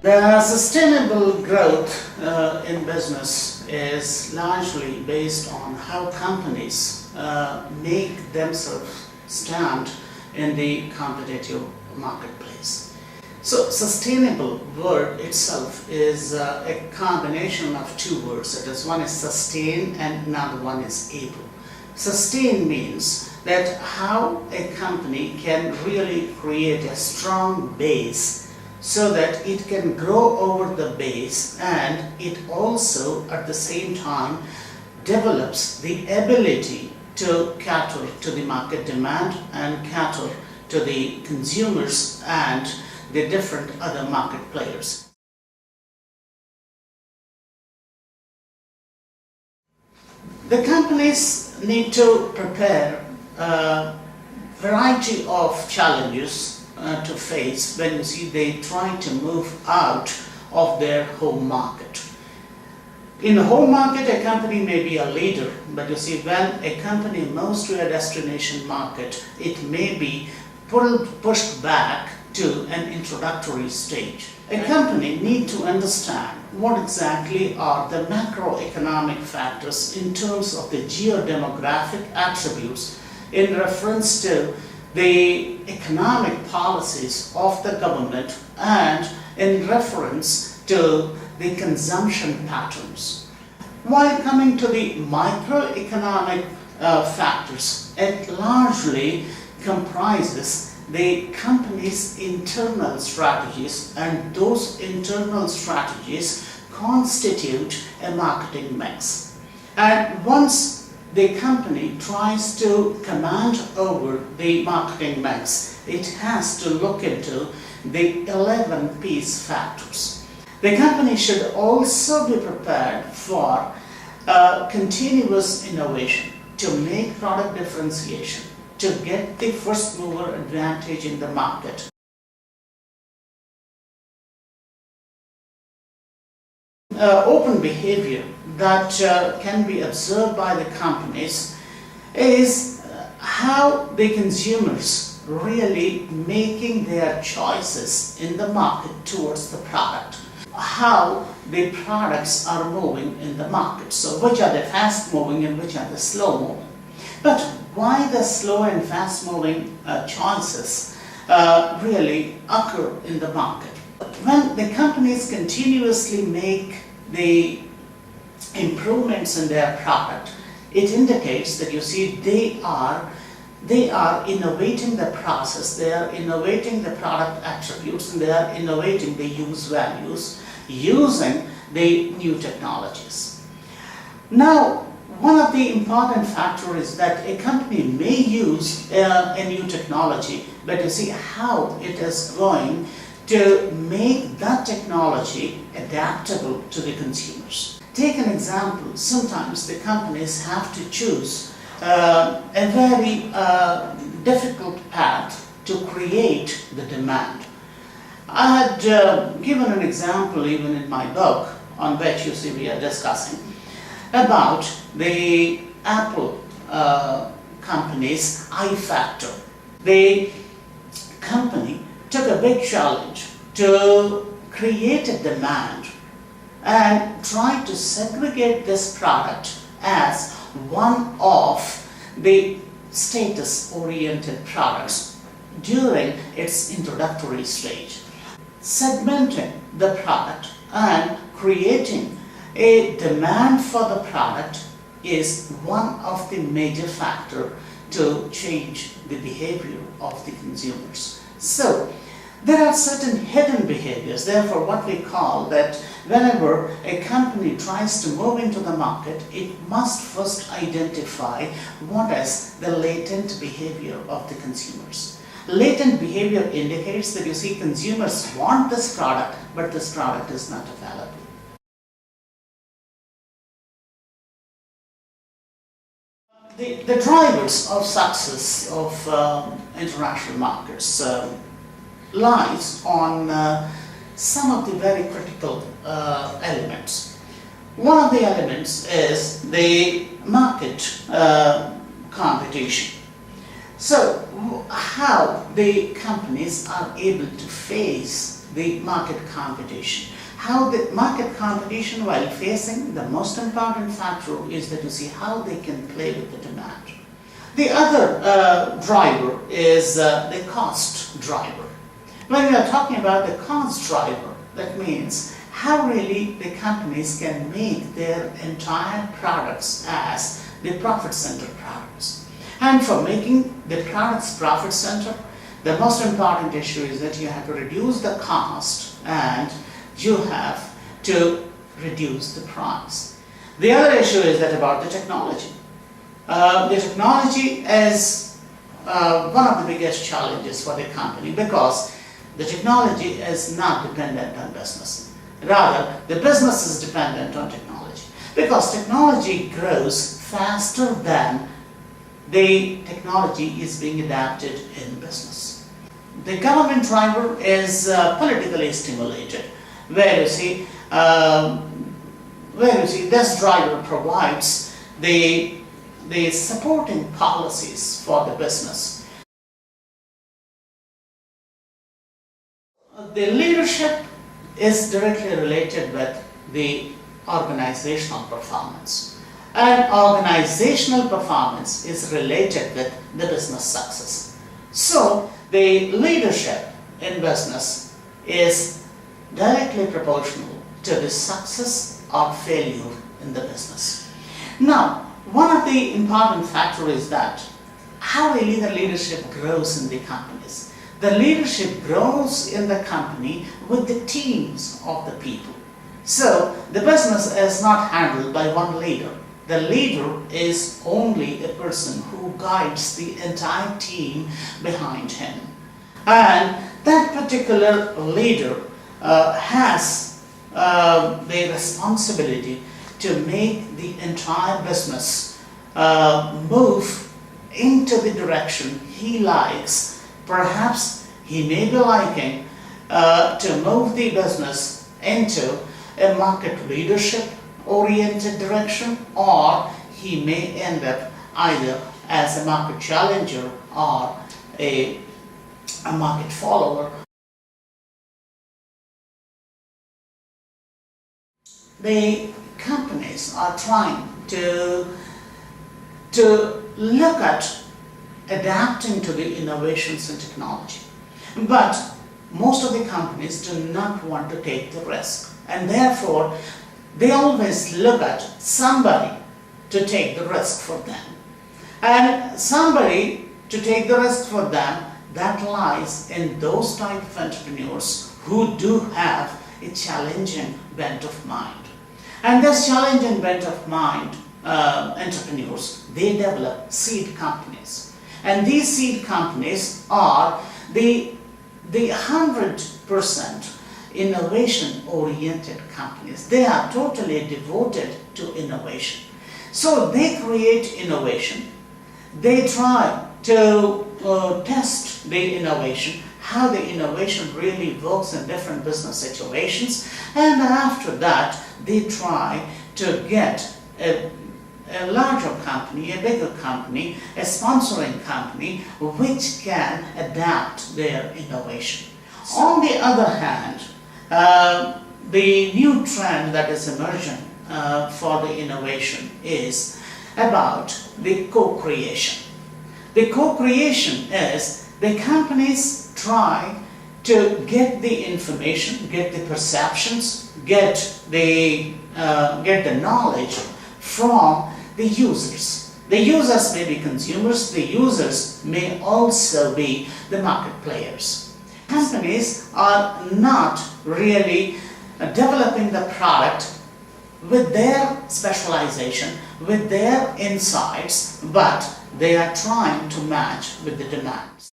The sustainable growth in business is largely based on how companies make themselves stand in the competitive marketplace. So sustainable word itself is a combination of two words. That is, one is sustain and another one is able. Sustain means that how a company can really create a strong base so that it can grow over the base, and it also at the same time develops the ability to cater to the market demand and cater to the consumers and the different other market players. The companies need to prepare a variety of challenges to face when they try to move out of their home market. In the home market, a company may be a leader, but you see, when a company moves to a destination market, it may be pushed back to an introductory stage. A company needs to understand what exactly are the macroeconomic factors in terms of the geodemographic attributes in reference to the economic policies of the government and in reference to the consumption patterns. While coming to the microeconomic factors, it largely comprises the company's internal strategies, and those internal strategies constitute a marketing mix. And once the company tries to command over the marketing mix, it has to look into the 11 P's factors. The company should also be prepared for continuous innovation to make product differentiation, to get the first mover advantage in the market. Open behavior that can be observed by the companies is how the consumers really making their choices in the market towards the product, how the products are moving in the market. So which are the fast moving and which are the slow moving. But why the slow and fast moving choices really occur in the market? When the companies continuously make the improvements in their product, it indicates that, you see, they are innovating the process, they are innovating the product attributes, and they are innovating the use values using the new technologies. Now, one of the important factors is that a company may use a new technology, but you see how it is going to make that technology adaptable to the consumers. Take an example. Sometimes the companies have to choose a very difficult path to create the demand. I had given an example even in my book, on which, you see, we are discussing about the Apple company's I factor. The company took a big challenge to create a demand and try to segregate this product as one of the status-oriented products during its introductory stage. Segmenting the product and creating a demand for the product is one of the major factors to change the behavior of the consumers. So there are certain hidden behaviors. Therefore, what we call that whenever a company tries to move into the market, it must first identify what is the latent behavior of the consumers. Latent behavior indicates that, you see, consumers want this product, but this product is not available. The drivers of success of international markets lies on some of the very critical elements. One of the elements is the market competition. So how the companies are able to face the market competition. How the market competition, while facing, the most important factor is that you see how they can play with the demand. The other driver is the cost driver. When we are talking about the cost driver, that means how really the companies can make their entire products as the profit center products. And for making the products profit center, the most important issue is that you have to reduce the cost and you have to reduce the price. The other issue is that about the technology. The technology is one of the biggest challenges for the company because the technology is not dependent on business. Rather, the business is dependent on technology because technology grows faster than the technology is being adapted in business. The government driver is politically stimulated, where you see this driver provides the supporting policies for the business. The leadership is directly related with the organizational performance, and organizational performance is related with the business success. So the leadership in business is directly proportional to the success or failure in the business. Now, one of the important factors is that how really the leadership grows in the companies. The leadership grows in the company with the teams of the people. So the business is not handled by one leader. The leader is only a person who guides the entire team behind him. And that particular leader has the responsibility to make the entire business move into the direction he likes. Perhaps he may be liking to move the business into a market leadership oriented direction, or he may end up either as a market challenger or a market follower. The companies are trying to look at adapting to the innovations in technology. But most of the companies do not want to take the risk, and therefore they always look at somebody to take the risk for them. And somebody to take the risk for them, that lies in those type of entrepreneurs who do have a challenging bent of mind. And this challenging bent of mind entrepreneurs, they develop seed companies. And these seed companies are the 100% innovation-oriented companies. They are totally devoted to innovation. So they create innovation. They try to test the innovation, how the innovation really works in different business situations, and after that they try to get a larger company, a bigger company, a sponsoring company which can adapt their innovation. On the other hand, the new trend that is emerging for the innovation is about the co-creation. The co-creation is the companies try to get the information, get the perceptions, get the knowledge from the users. The users may be consumers, the users may also be the market players. Companies are not really developing the product with their specialization, with their insights, but they are trying to match with the demands.